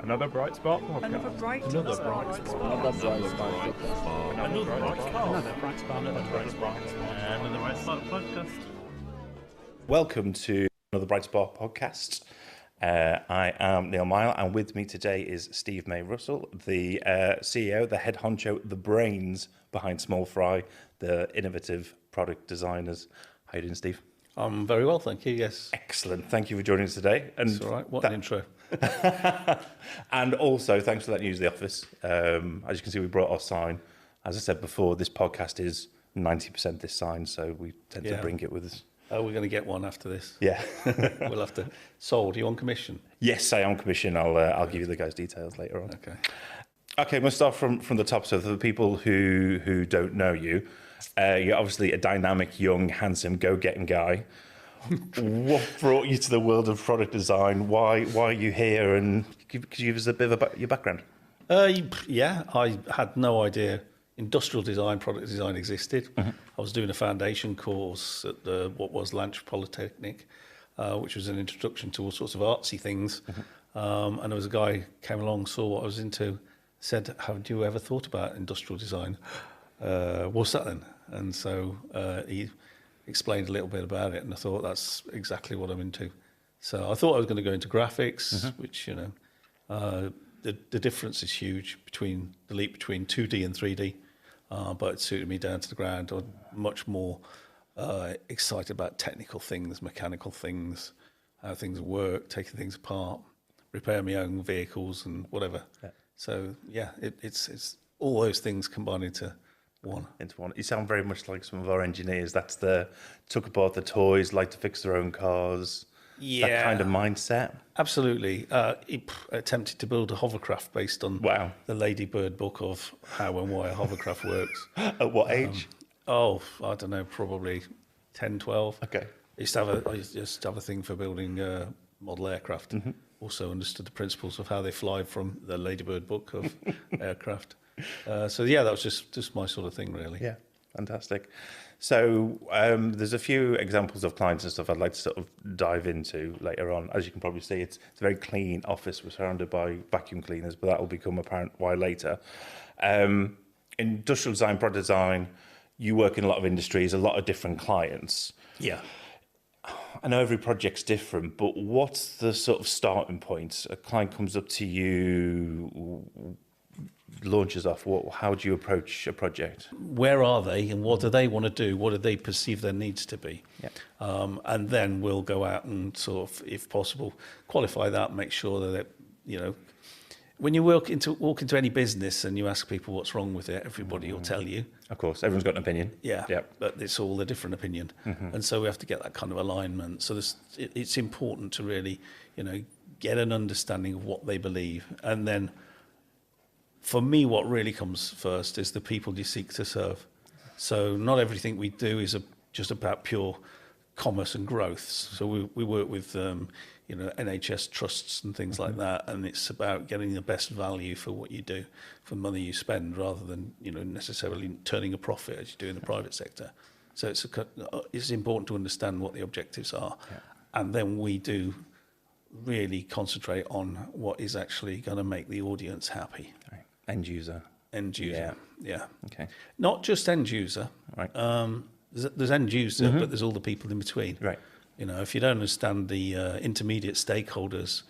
Another Bright Spot podcast. Another bright Another spot. bright spot. Another bright spot. Another Bright Spot. Another bright spot. Another Bright Spot. Another Bright Spot podcast. Welcome to another Bright Spot podcast. I am Neale, and with me today is Steve May Russell, the CEO, the head honcho, the brains behind Small Fry, the innovative product designers. How you doing, Steve? I'm very well, thank you, yes. Excellent. Thank you for joining us today. And It's all right, what an intro. And also, thanks for letting me use the office. As you can see, we brought our sign. As I said before, this podcast is 90% this sign, so we tend to bring it with us. Oh, we're going to get one after this. Yeah. We'll have to. Sold, you on commission? Yes, I am commission. I'll give you the guys' details later on. Okay. Okay, we'll start from the top. So for the people who don't know you, you're obviously a dynamic, young, handsome, go-getting guy. What brought you to the world of product design? Why are you here? And could you give us a bit of your background? Yeah, I had no idea industrial design, product design existed. I was doing a foundation course at what was Lanch Polytechnic, which was an introduction to all sorts of artsy things. And there was a guy came along, saw what I was into, said, "Have you ever thought about industrial design? What's that then?" And so he explained a little bit about it, and I thought that's exactly what I'm into. So I thought I was going to go into graphics, which, you know, the difference is huge between the leap between 2D and 3D, but it suited me down to the ground. I'm much more excited about technical things, mechanical things, how things work, taking things apart, repair my own vehicles and whatever. Yeah. So yeah, it's all those things combined into one. You sound very much like some of our engineers. That's took apart the toys, like to fix their own cars. Yeah, that kind of mindset. Absolutely. He attempted to build a hovercraft based on the Ladybird book of how and why a hovercraft works. At what age? I don't know, probably 10, 12. Okay. I used to have a thing for building model aircraft. Also understood the principles of how they fly from the Ladybird book of aircraft. So yeah, that was just my sort of thing, really. Yeah, fantastic. So there's a few examples of clients and stuff I'd like to sort of dive into later on. As you can probably see, it's a very clean office. We're surrounded by vacuum cleaners, but that will become apparent why later. Industrial design, product design, you work in a lot of industries, a lot of different clients. Yeah. I know every project's different, but what's the sort of starting point? A client comes up to you, launches off. How do you approach a project? Where are they, and what do they want to do? What do they perceive their needs to be? Yeah. And then we'll go out and sort of, if possible, qualify that, make sure that, you know, when you walk into any business and you ask people what's wrong with it, everybody will tell you. Of course, everyone's got an opinion. Yeah, Yep. But it's all a different opinion. And so we have to get that kind of alignment. So it's important to really, you know, get an understanding of what they believe. And then for me, what really comes first is the people you seek to serve. So not everything we do is just about pure commerce and growth. So we work with, you know, NHS trusts and things like that, and it's about getting the best value for what you do, for money you spend, rather than, you know, necessarily turning a profit as you do in the private sector. So it's important to understand what the objectives are, and then we do really concentrate on what is actually going to make the audience happy. Right. End user. Yeah. Okay. Not just end user. Right. There's end user, but there's all the people in between. Right. You know, if you don't understand the intermediate stakeholders,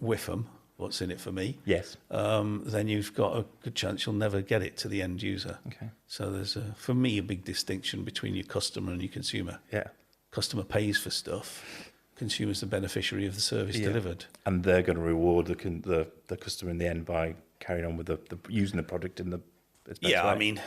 with them, what's in it for me? Yes. Then you've got a good chance you'll never get it to the end user. Okay. So there's, for me, a big distinction between your customer and your consumer. Yeah. Customer pays for stuff. Consumer's the beneficiary of the service delivered. And they're going to reward the customer in the end by carrying on with the using the product in the best way. I mean,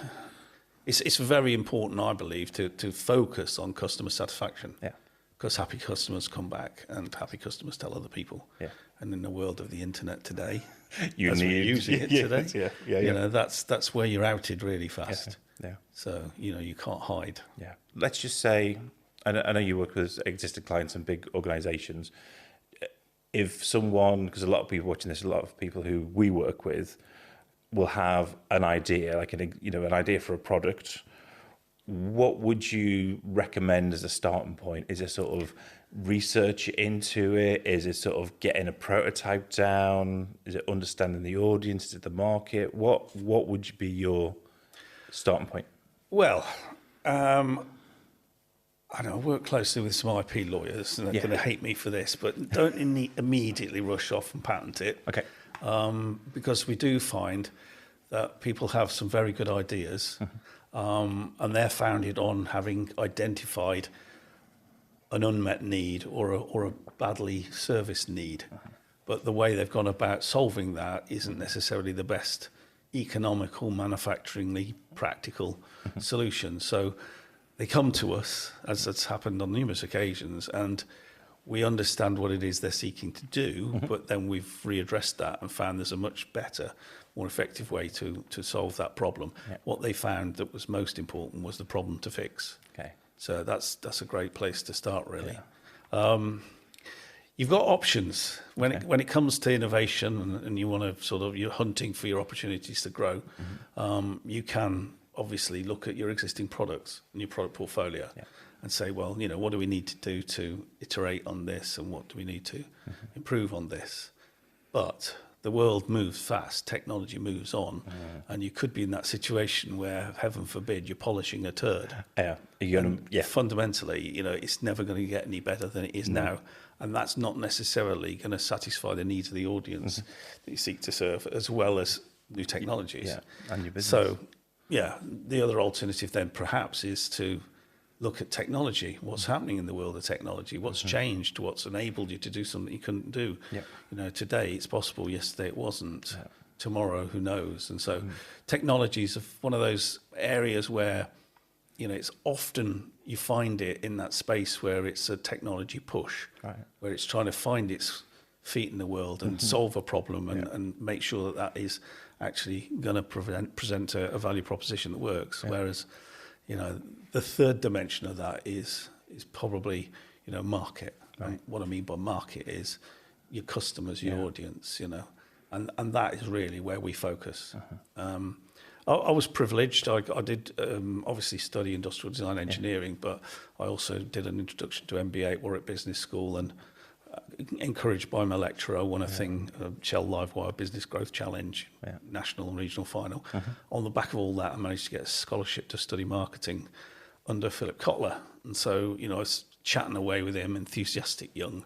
it's very important, I believe, to focus on customer satisfaction. Yeah. Because happy customers come back, and happy customers tell other people. Yeah. And in the world of the internet today, as we're using it today, you know, that's where you're outed really fast. Yeah. So, you know, you can't hide. Yeah. Let's just say, I know you work with existing clients and big organisations. If someone, because a lot of people watching this, a lot of people who we work with will have an idea, like an idea for a product. what would you recommend as a starting point? Is it sort of research into it? Is it sort of getting a prototype down? Is it understanding the audience? Is it the market? What would be your starting point? Well, I know I work closely with some IP lawyers, and they're going to hate me for this, but don't immediately rush off and patent it. Okay. Because we do find that people have some very good ideas, and they're founded on having identified an unmet need or a badly serviced need. But the way they've gone about solving that isn't necessarily the best economical, manufacturingly practical solution. So they come to us, as that's happened on numerous occasions, and we understand what it is they're seeking to do, but then we've readdressed that and found there's a much better, more effective way to solve that problem. Yeah. What they found that was most important was the problem to fix. Okay. So that's a great place to start, really. Yeah. You've got options when it comes to innovation, and you want to you're hunting for your opportunities to grow. You can obviously look at your existing products and your product portfolio and say, well, what do we need to do to iterate on this, and what do we need to improve on this? But the world moves fast, technology moves on, and you could be in that situation where, heaven forbid, you're polishing a turd. Yeah. You're gonna, Fundamentally, it's never going to get any better than it is now. And that's not necessarily going to satisfy the needs of the audience that you seek to serve, as well as new technologies. Yeah, and your business. So, the other alternative then perhaps is to look at technology. What's happening in the world of technology? What's changed? What's enabled you to do something you couldn't do? Yep. Today it's possible. Yesterday it wasn't. Yeah. Tomorrow, who knows? And so technology is one of those areas where, it's often you find it in that space where it's a technology push, where it's trying to find its feet in the world and solve a problem and make sure that is actually going to present a value proposition that works. Yeah. Whereas, the third dimension of that is probably, market. Right. And what I mean by market is your customers, your audience, and that is really where we focus. I was privileged. I did obviously study industrial design engineering, but I also did an introduction to MBA at Warwick Business School, and encouraged by my lecturer, I won a thing, Shell Livewire Business Growth Challenge, national and regional final. On the back of all that, I managed to get a scholarship to study marketing under Philip Kotler. And so, I was chatting away with him, enthusiastic young.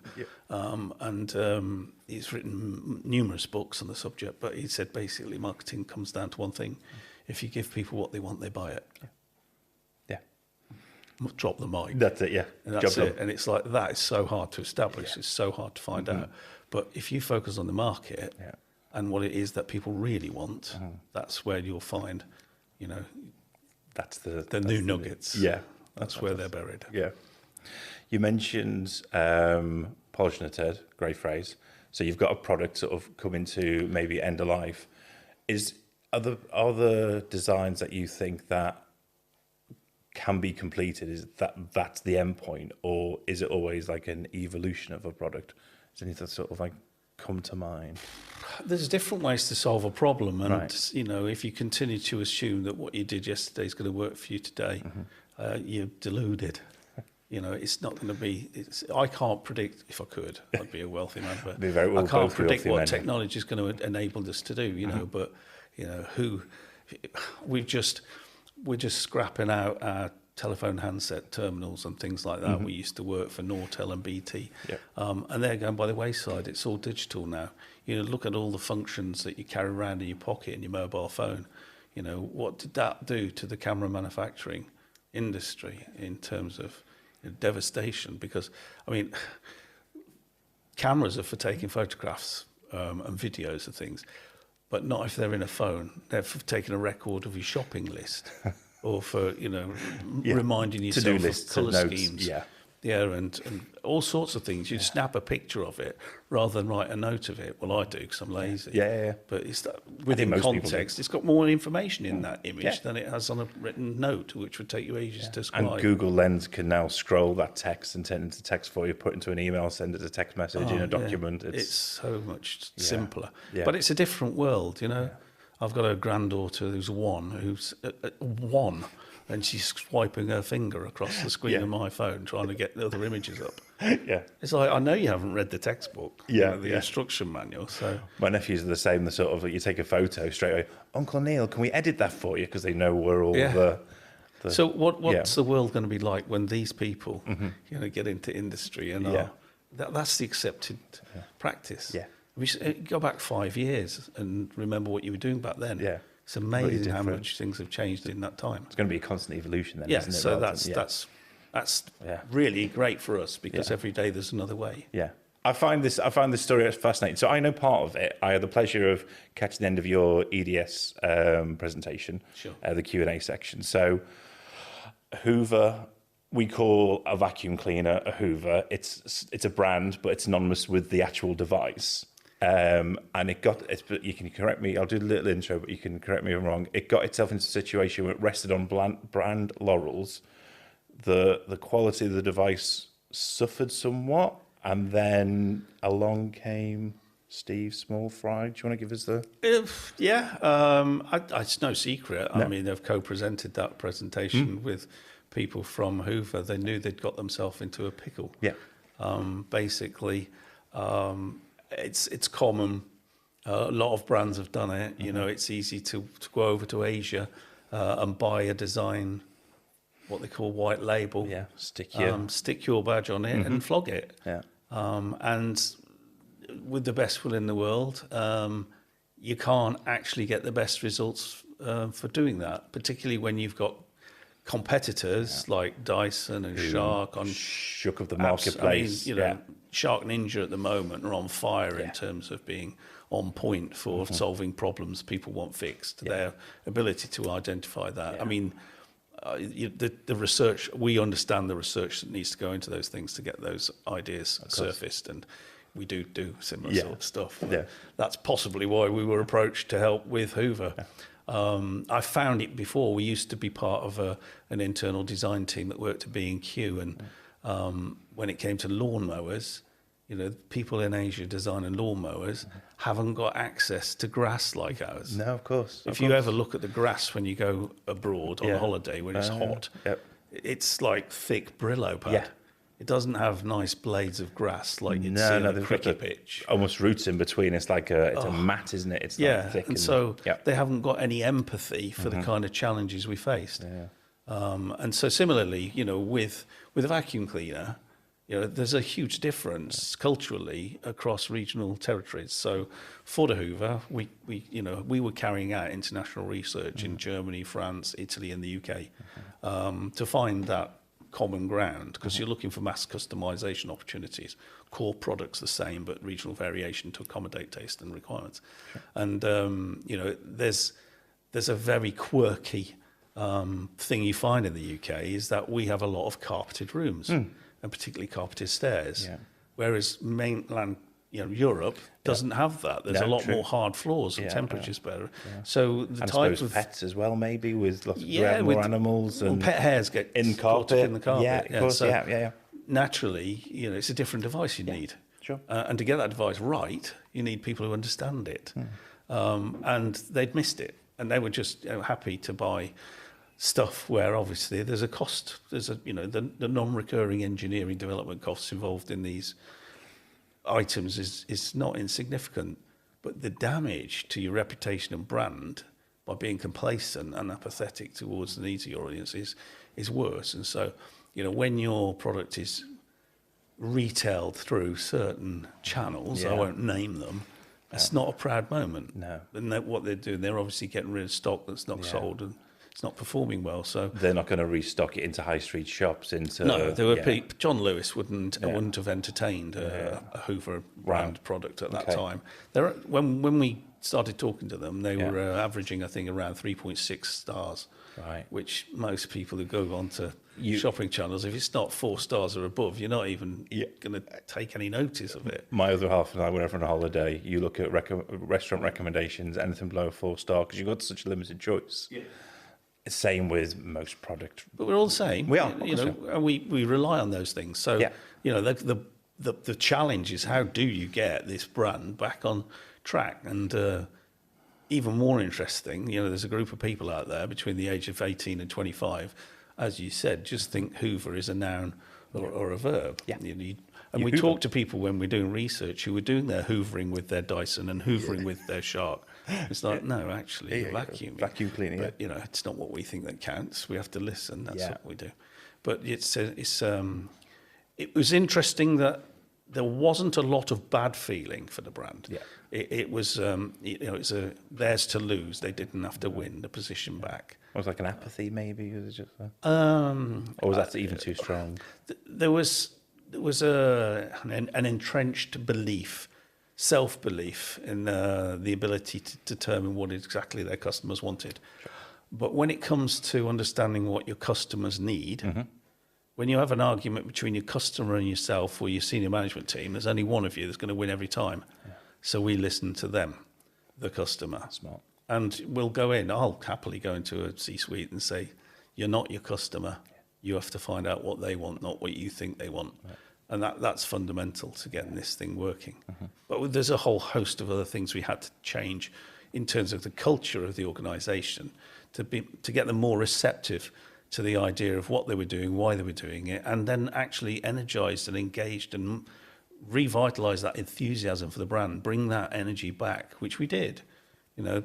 And he's written numerous books on the subject, but he said basically marketing comes down to one thing. If you give people what they want, they buy it. Drop the mic. That's it, yeah. And that's it. And it's like, that is so hard to establish. It's so hard to find out. But if you focus on the market and what it is that people really want, that's where you'll find, that's the new nuggets. Yeah. That's where they're buried. Yeah. You mentioned polishing a turd, great phrase. So you've got a product sort of coming to maybe end of life. Are the designs that you think that can be completed, is that's the end point, or is it always like an evolution of a product? Is anything sort of like come to mind? There's different ways to solve a problem, and if you continue to assume that what you did yesterday is going to work for you today, you're deluded. It's not going to be. I can't predict. If I could, I'd be a wealthy man. But I can't predict what technology is going to enable us to do. But we're just scrapping out our telephone handset terminals and things like that. We used to work for Nortel and BT, and they're going by the wayside. It's all digital now. Look at all the functions that you carry around in your pocket in your mobile phone. What did that do to the camera manufacturing industry in terms of devastation? Because, cameras are for taking photographs and videos of things, but not if they're in a phone. They're for taking a record of your shopping list or for, reminding yourself of colour schemes. And all sorts of things. You snap a picture of it rather than write a note of it. Well, I do because I'm lazy. But it's that within context, it's got more information in that image than it has on a written note, which would take you ages to describe. And Google Lens can now scroll that text and turn it into text for you, put into an email, send it as a text message in a document. It's so much simpler. But it's a different world, I've got a granddaughter who's one, and she's swiping her finger across the screen of my phone trying to get the other images up. Yeah. It's like, I know you haven't read the textbook, the instruction manual. So My nephews are the same. The sort of, you take a photo straight away. Uncle Neale, can we edit that for you? Because they know we're all the. So what's the world going to be like when these people, get into industry and that's the accepted practice? Yeah. We should go back 5 years and remember what you were doing back then. Yeah. It's amazing how much things have changed in that time. It's going to be a constant evolution then, Yeah, isn't it? so Rather that's really great for us because Yeah. every day there's another way. Yeah. I find this story fascinating. So I know part of it. I had the pleasure of catching the end of your EDS presentation, the Q&A section. So Hoover, we call a vacuum cleaner a Hoover. It's a brand, but it's synonymous with the actual device. And you can correct me, I'll do a little intro, but you can correct me if I'm wrong. It got itself into a situation where it rested on brand laurels. The quality of the device suffered somewhat, and then along came Steve Smallfry. Do you want to give us the... It's no secret. No. I mean, they've co-presented that presentation with people from Hoover. They knew they'd got themselves into a pickle. Yeah. Basically... It's common. A lot of brands have done it. You know, it's easy to go over to Asia and buy a design, what they call white label. Yeah, stick your badge on it and flog it. Yeah. And with the best will in the world, you can't actually get the best results for doing that, particularly when you've got competitors like Dyson and Shark on shook of the marketplace. I mean, Shark Ninja at the moment are on fire in terms of being on point for solving problems people want fixed. Their ability to identify that. I mean, the research, we understand the research that needs to go into those things to get those ideas surfaced, and we do similar sort of stuff. Yeah. That's possibly why we were approached to help with Hoover. I found it before. We used to be part of an internal design team that worked at B&Q, and when it came to lawnmowers, people in Asia designing lawnmowers haven't got access to grass like ours. No, of course. If you ever look at the grass when you go abroad on holiday when it's hot, it's like thick Brillo pad. Yeah. It doesn't have nice blades of grass like you'd see on a cricket pitch. Almost roots in between. It's like it's a mat, isn't it? It's like thick. And so they haven't got any empathy for the kind of challenges we faced. Yeah. And so similarly, with a vacuum cleaner, there's a huge difference culturally across regional territories. So for the Hoover, we were carrying out international research in Germany, France, Italy, and the UK to find that common ground, because you're looking for mass customization opportunities. Core products the same, but regional variation to accommodate taste and requirements. And there's a very quirky thing you find in the UK is that we have a lot of carpeted rooms, and particularly carpeted stairs, whereas mainland Europe doesn't have that. There's a lot more hard floors and temperatures better. So the type of pets as well, maybe with lots of more animals and pet hairs get in carpet in the carpet. Yeah, of course. So naturally, it's a different device you need. Sure. And to get that device right, you need people who understand it. And they'd missed it, and they were just happy to buy stuff where obviously there's a cost. There's the non-recurring engineering development costs involved in these items is not insignificant, but the damage to your reputation and brand by being complacent and apathetic towards the needs of your audience is worse. And so, when your product is retailed through certain channels, I won't name them, it's not a proud moment. No. And what they're doing, they're obviously getting rid of stock that's not sold, and it's not performing well. So they're not going to restock it into high street shops. There were John Lewis wouldn't have entertained a Hoover brand product at that time. When we started talking to them, they were averaging, I think, around 3.6 stars. Right. Which most people who go on to shopping channels, if it's not 4 stars or above, you're not even going to take any notice of it. My other half and I went on a holiday. You look at restaurant recommendations, anything below a 4-star, because you've got such a limited choice. Yeah. Same with most product. But we're all the same. We are. And we rely on those things. So, the challenge is, how do you get this brand back on track? And even more interesting, there's a group of people out there between the age of 18 and 25, as you said, just think Hoover is a noun or a verb. Yeah. And we talk to people when we're doing research who are doing their hoovering with their Dyson and hoovering with their Shark. It's like, no, actually, you're vacuuming. Vacuum cleaning, but, it's not what we think that counts. We have to listen. That's Yeah. what we do. But it was interesting that there wasn't a lot of bad feeling for the brand. Yeah. It was, it's theirs to lose. They didn't have to win the position back. It was like an apathy, maybe. Was it just or was that even too strong? There was an entrenched belief, self-belief in the ability to determine what exactly their customers wanted. Sure. But when it comes to understanding what your customers need, when you have an argument between your customer and yourself or your senior management team, there's only one of you that's going to win every time. Yeah. So we listen to them, the customer. Smart. And we'll go in. I'll happily go into a C-suite and say, you're not your customer. You have to find out what they want, not what you think they want. Right. And that's fundamental to getting this thing working. But there's a whole host of other things we had to change in terms of the culture of the organisation to get them more receptive to the idea of what they were doing, why they were doing it, and then actually energised and engaged and revitalise that enthusiasm for the brand, bring that energy back, which we did.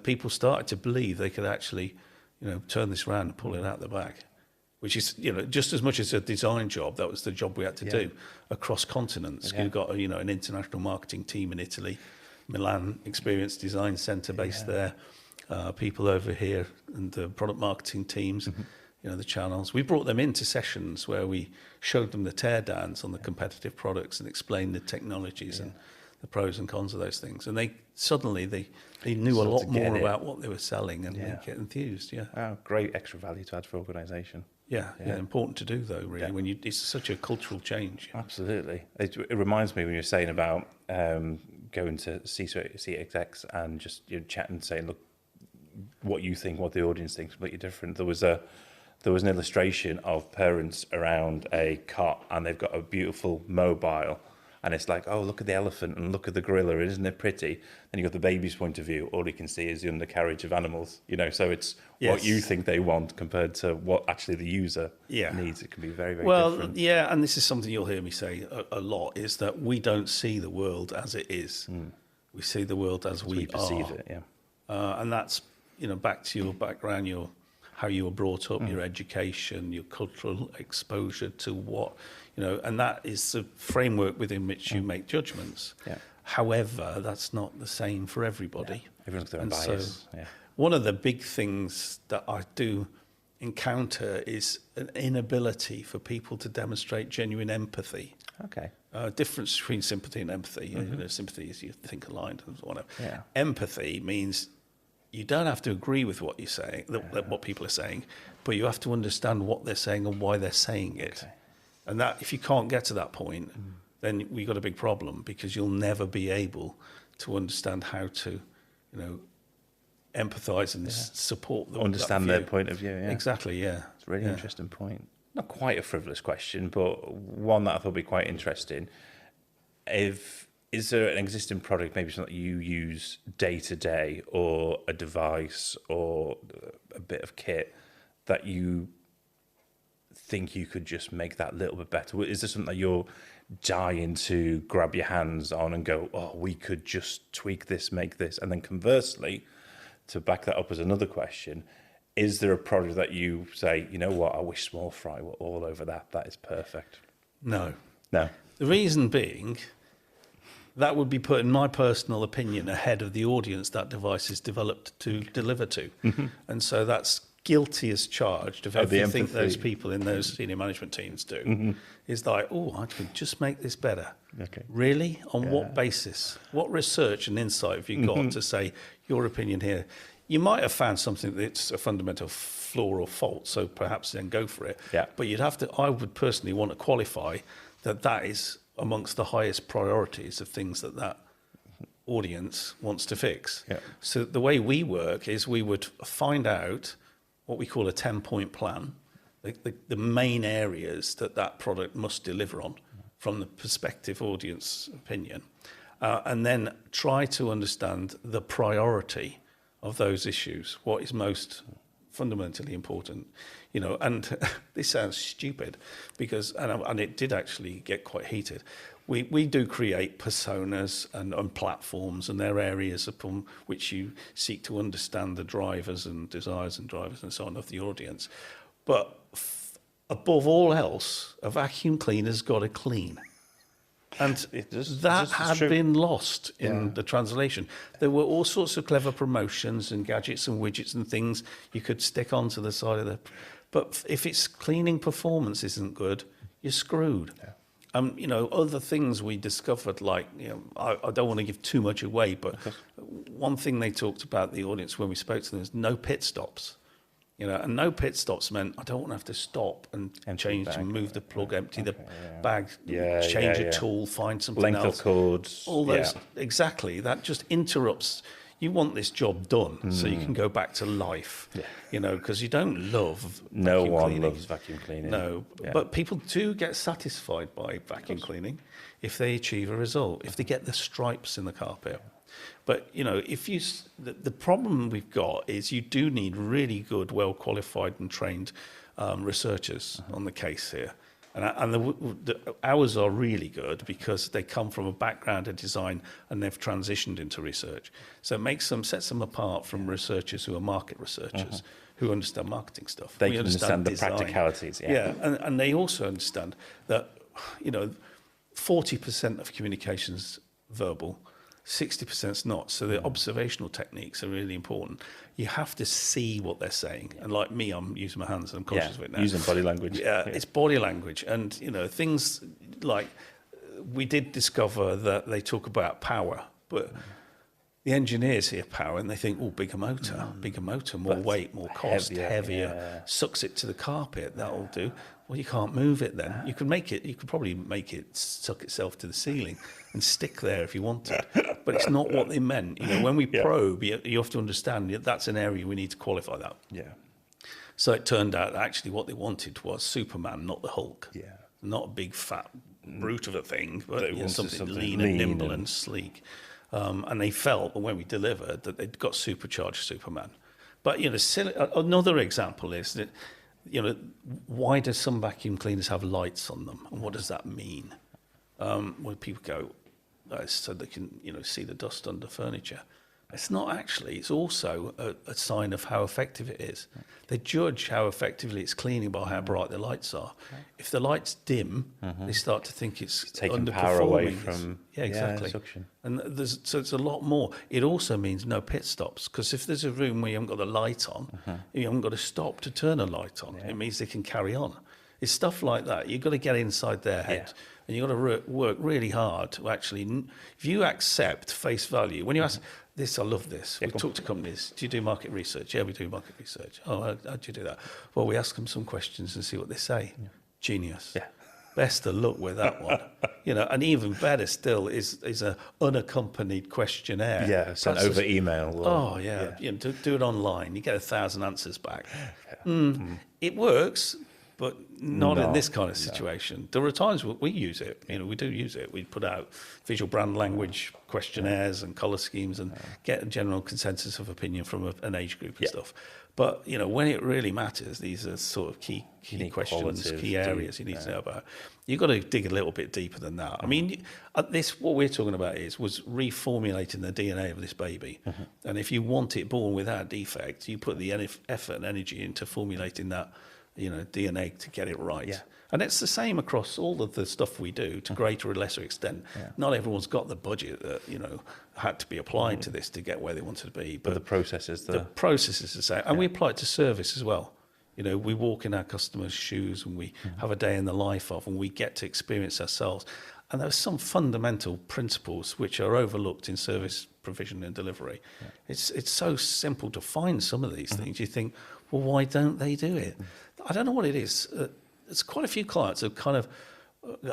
People started to believe they could actually, turn this around and pull it out the back, which is, just as much as a design job, that was the job we had to do across continents. We've got, an international marketing team in Italy, Milan Experience Design Centre based there, people over here and the product marketing teams, the channels. We brought them into sessions where we showed them the teardowns on the competitive products and explained the technologies and the pros and cons of those things. And they knew a lot more about what they were selling and they get enthused. Yeah. Oh, great extra value to add for organisation. Yeah, important to do though, really, when it's such a cultural change. Absolutely. It reminds me when you're saying about going to C execs and just chatting and saying, look, what you think, what the audience thinks, completely different. There was an illustration of parents around a cot and they've got a beautiful mobile. And it's like, oh, look at the elephant and look at the gorilla, isn't it pretty? And you've got the baby's point of view. All you can see is the undercarriage of animals, so it's what you think they want compared to what actually the user needs. It can be very, very different. Well, yeah, and this is something you'll hear me say a lot, is that we don't see the world as it is. We see the world as we perceive are. It, yeah. And that's, back to your background, how you were brought up, your education, your cultural exposure to what, and that is the framework within which you make judgments. Yeah. However, that's not the same for everybody. Yeah. Everyone's got their own bias. So one of the big things that I do encounter is an inability for people to demonstrate genuine empathy. Okay. Difference between sympathy and empathy. Sympathy is you think aligned and whatever. Yeah. Empathy means you don't have to agree with what you're saying, what people are saying, but you have to understand what they're saying and why they're saying it. Okay. And that, if you can't get to that point, then we've got a big problem, because you'll never be able to understand how to, empathise and support them. Understand their point of view. Yeah. Exactly. Yeah. It's a really interesting point. Not quite a frivolous question, but one that I thought would be quite interesting. Is there an existing product, maybe something that you use day to day, or a device or a bit of kit that you think you could just make that little bit better? Is there something that you're dying to grab your hands on and go, oh, we could just tweak this, make this? And then conversely, to back that up as another question, is there a product that you say, you know what, I wish Small Fry were all over that. That is perfect. No. No. The reason being, that would be putting my personal opinion ahead of the audience that device is developed to deliver to. And so that's guilty as charged of everything those people in those senior management teams do. Is like, oh, I could just make this better. Okay. Really? On what basis? What research and insight have you got to say your opinion here? You might have found something that's a fundamental flaw or fault, so perhaps then go for it. Yeah. But I would personally want to qualify that is amongst the highest priorities of things that audience wants to fix. Yeah. So the way we work is we would find out what we call a 10-point plan, the main areas that product must deliver on from the prospective audience opinion, and then try to understand the priority of those issues, what is most fundamentally important, you know, and this sounds stupid because, and it did actually get quite heated. We do create personas and platforms, and they're areas upon which you seek to understand the drivers and desires and drivers and so on of the audience. But above all else, a vacuum cleaner's got to clean. And that had been lost in the translation. There were all sorts of clever promotions and gadgets and widgets and things you could stick onto the side of the... But if its cleaning performance isn't good, you're screwed. Yeah. You know, other things we discovered, like, you know, I don't want to give too much away, but one thing they talked about the audience when we spoke to them is no pit stops. You know, and no pit stops meant I don't want to have to stop and change and move the plug, empty the bag, change a tool, find something else. Length of cords. All those, exactly. That just interrupts. You want this job done so you can go back to life, you know, because you don't love No vacuum one cleaning. loves vacuum cleaning. No, but people do get satisfied by vacuum cleaning if they achieve a result, if they get the stripes in the carpet. But, you know, if you, the problem we've got is you do need really good, well-qualified and trained researchers on the case here. And ours are really good because they come from a background of design and they've transitioned into research. So it sets them apart from researchers who are market researchers, who understand marketing stuff. They can understand the design. practicalities. And they also understand that, you know, 40% of communication's verbal, 60% is not. So the observational techniques are really important. You have to see what they're saying. And like me, I'm using my hands and I'm conscious of it now. Using body language. Yeah, it's body language. And, you know, things like we did discover that they talk about power, but the engineers hear power and they think, oh, bigger motor, more weight, more cost, heavier, sucks it to the carpet, that'll do. Well, you can't move it then. You could probably make it suck itself to the ceiling and stick there if you wanted. But it's not what they meant. You know, when we probe, you have to understand that's an area we need to qualify that. Yeah. So it turned out actually what they wanted was Superman, not the Hulk. Yeah. Not a big fat brute of a thing, but something lean and nimble and sleek. And they felt that when we delivered that they'd got supercharged Superman. But, you know, another example is that, you know, why do some vacuum cleaners have lights on them, and what does that mean? When people go, so they can, you know, see the dust under furniture. It's not actually. It's also a sign of how effective it is. They judge how effectively it's cleaning by how bright the lights are. If the light's dim, they start to think it's taking underperforming. Power away from suction. And so it's a lot more. It also means no pit stops, because if there's a room where you haven't got the light on, you haven't got to stop to turn a light on. It means they can carry on. It's stuff like that. You've got to get inside their head. And you've got to work really hard to actually, if you accept face value, when you ask, I love this. We talk to companies. Do you do market research? Yeah, we do market research. Oh, how do you do that? Well, we ask them some questions and see what they say. Genius. Yeah. Best of luck with that one. You know, and even better still is a unaccompanied questionnaire. Yeah, sent over email. You know, do it online. You get 1,000 answers back. It works, but not in this kind of situation. There are times we use it. You know, we do use it. We put out visual brand language questionnaires and colour schemes and get a general consensus of opinion from an age group and stuff. But, you know, when it really matters, these are sort of key questions, key areas you need to know about. You've got to dig a little bit deeper than that. I mean, what we're talking about was reformulating the DNA of this baby. And if you want it born without defect, you put the effort and energy into formulating that, you know, DNA to get it right. Yeah. And it's the same across all of the stuff we do to greater or lesser extent. Yeah. Not everyone's got the budget that, you know, had to be applied to this to get where they wanted to be. But the process is the process is the same. And we apply it to service as well. You know, we walk in our customers' shoes and we have a day in the life of, and we get to experience ourselves. And there are some fundamental principles which are overlooked in service provision and delivery. Yeah. It's so simple to find some of these things. You think, well, why don't they do it? I don't know what it is. There's quite a few clients who kind of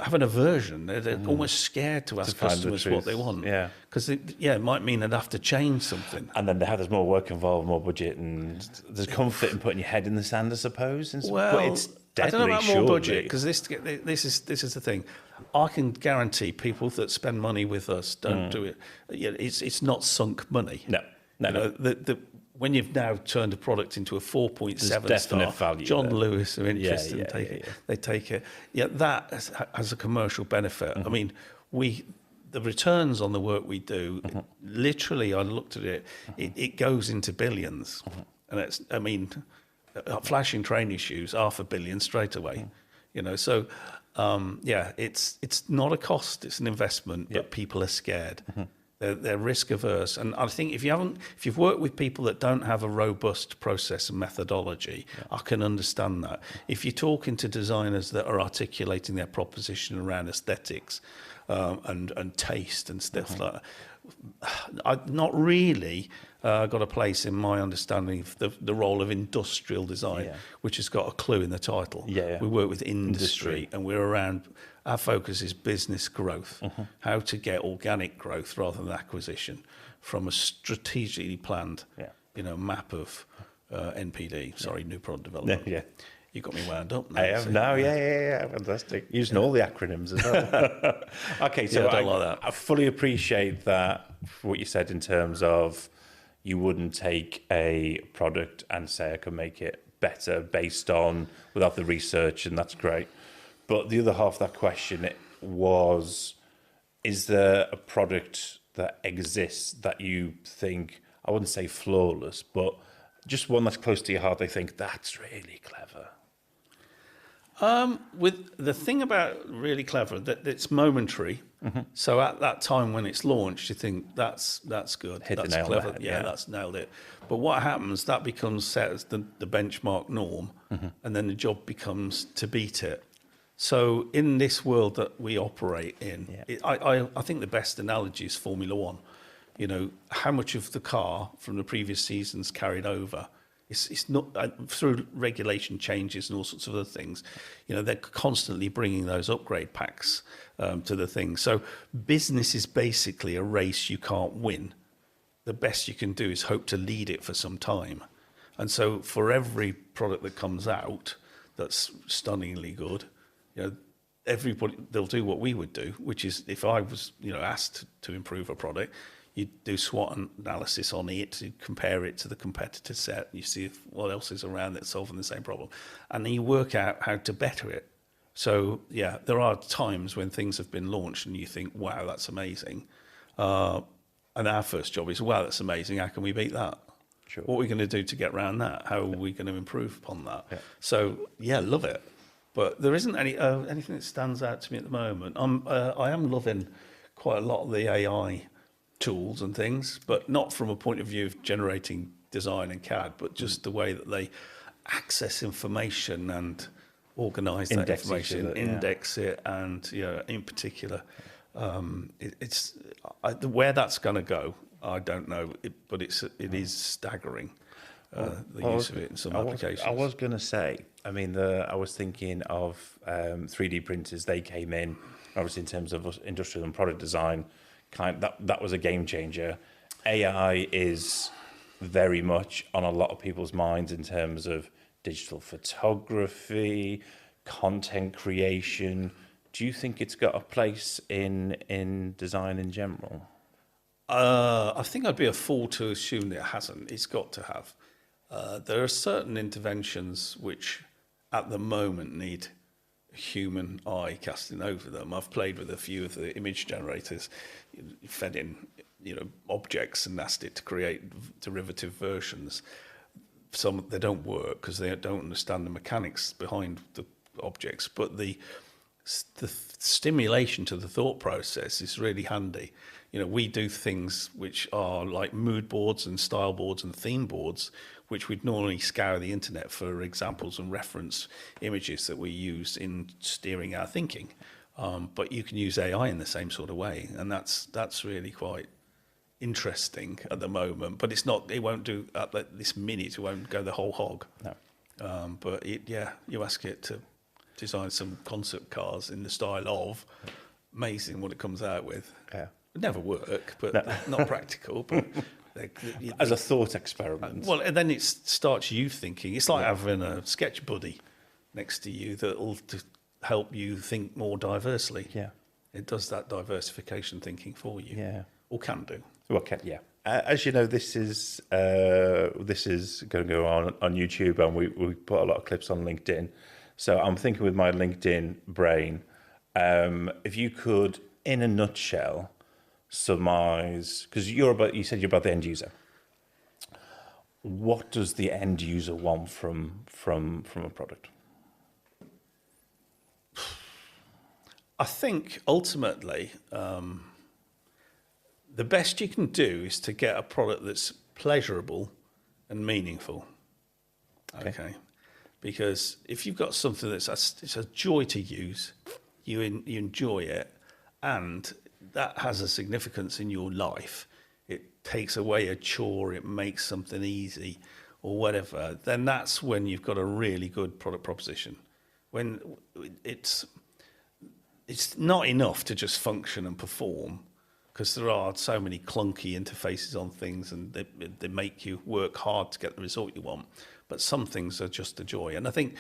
have an aversion. They're almost scared to ask customers what they want. Yeah. Because it might mean they'd have to change something. And then there's more work involved, more budget, and there's comfort in putting your head in the sand, I suppose. Well, but it's I don't know about more budget, because this is the thing. I can guarantee people that spend money with us don't do it. It's not sunk money. No. No, you know, when you've now turned a product into a 4.7 There's star, definite value John there. Lewis are interested Yeah, and take yeah, it. yeah. They take it. Yeah, that has a commercial benefit. I mean, the returns on the work we do, literally, I looked at it, it goes into billions. And it's, I mean, flashing training shoes, $500 million straight away. You know, so yeah, it's not a cost, it's an investment, but people are scared. They're risk averse, and I think if you've worked with people that don't have a robust process and methodology, I can understand that. If you're talking to designers that are articulating their proposition around aesthetics and taste and stuff like that, I've not really got a place in my understanding of the role of industrial design, which has got a clue in the title. We work with industry. And we're around. Our focus is business growth, how to get organic growth rather than acquisition from a strategically planned, map of NPD. Sorry, new product development. You got me wound up now. I have now, yeah, fantastic. Using all the acronyms as well. Okay, so I don't like that. I fully appreciate that, what you said in terms of you wouldn't take a product and say I can make it better based on without the research, and that's great. But the other half of that question was, is there a product that exists that you think, I wouldn't say flawless, but just one that's close to your heart, they think that's really clever? With the thing about really clever, that it's momentary. So at that time when it's launched, you think that's good, Hit the that's nail clever, there, yeah, that's nailed it. But what happens? That becomes set as the benchmark norm, and then the job becomes to beat it. So in this world that we operate in, I think the best analogy is Formula One. You know, how much of the car from the previous seasons carried over? It's not through regulation changes and all sorts of other things. You know, they're constantly bringing those upgrade packs to the thing. So business is basically a race you can't win. The best you can do is hope to lead it for some time. And so for every product that comes out that's stunningly good, you know, everybody, they'll do what we would do, which is if I was, asked to improve a product, you do SWOT analysis on it, you compare it to the competitor set, you see what else is around that's solving the same problem, and then you work out how to better it. So, yeah, there are times when things have been launched and you think, wow, that's amazing. And our first job is, wow, that's amazing, how can we beat that? Sure. What are we going to do to get around that? How are we going to improve upon that? So, yeah, love it. But there isn't anything that stands out to me at the moment. I am loving quite a lot of the AI tools and things, but not from a point of view of generating design and CAD, but just the way that they access information and organise that information, index it, and in particular, where that's going to go, I don't know, but it is staggering. The use of it in some applications. I was going to say, I mean, I was thinking of 3D printers. They came in, obviously, in terms of industrial and product design. That was a game changer. AI is very much on a lot of people's minds in terms of digital photography, content creation. Do you think it's got a place in design in general? I think I'd be a fool to assume that it hasn't. It's got to have. There are certain interventions which, at the moment, need a human eye casting over them. I've played with a few of the image generators, fed in, objects and asked it to create derivative versions. Some they don't work because they don't understand the mechanics behind the objects, but the stimulation to the thought process is really handy. We do things which are like mood boards and style boards and theme boards, which we'd normally scour the internet for examples and reference images that we use in steering our thinking. But you can use AI in the same sort of way, and that's really quite interesting at the moment. But it's not. It won't do at this minute. It won't go the whole hog. No. But you ask it to design some concept cars in the style of, amazing what it comes out with. Yeah. It never work, but not practical. But as a thought experiment. Well, and then it starts you thinking. It's like having a sketch buddy next to you that'll help you think more diversely. Yeah. It does that diversification thinking for you. Yeah. Or can do. Okay, yeah. as you know, this is going to go on YouTube, and we put a lot of clips on LinkedIn. So I'm thinking with my LinkedIn brain, if you could, in a nutshell, surmise, because you said you're about the end user. What does the end user want from a product? I think ultimately, the best you can do is to get a product that's pleasurable and meaningful. Okay. Because if you've got something it's a joy to use, you enjoy it, and that has a significance in your life, it takes away a chore, it makes something easy or whatever, then that's when you've got a really good product proposition. When it's not enough to just function and perform, because there are so many clunky interfaces on things, and they make you work hard to get the result you want. But some things are just a joy. And I think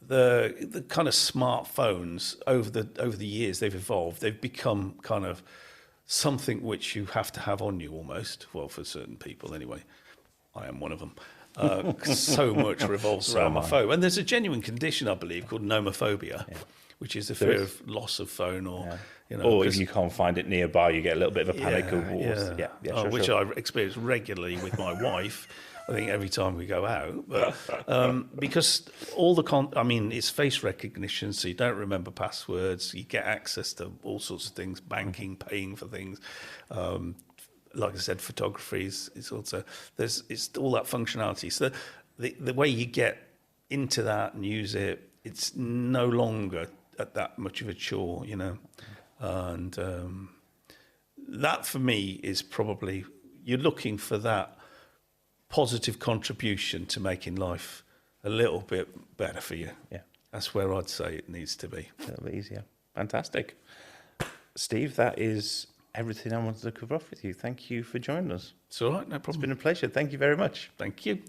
the kind of smartphones over the years they've evolved. They've become kind of something which you have to have on you almost. Well, for certain people anyway. I am one of them. So much revolves around my phone. And there's a genuine condition, I believe, called nomophobia. Yeah. Which is the fear of loss of phone, or or if you can't find it nearby, you get a little bit of a panic. Which I experience regularly with my wife. I think every time we go out, but because all it's face recognition, so you don't remember passwords. You get access to all sorts of things, banking, paying for things. Like I said, photography is also it's all that functionality. So the way you get into that and use it, it's no longer that much of a chore, and that for me is probably, you're looking for that positive contribution to making life a little bit better for you. Yeah, that's where I'd say it needs to be. A little bit easier. Fantastic, Steve. That is everything I wanted to cover off with you. Thank you for joining us. It's all right, no problem. It's been a pleasure. Thank you very much. Thank you.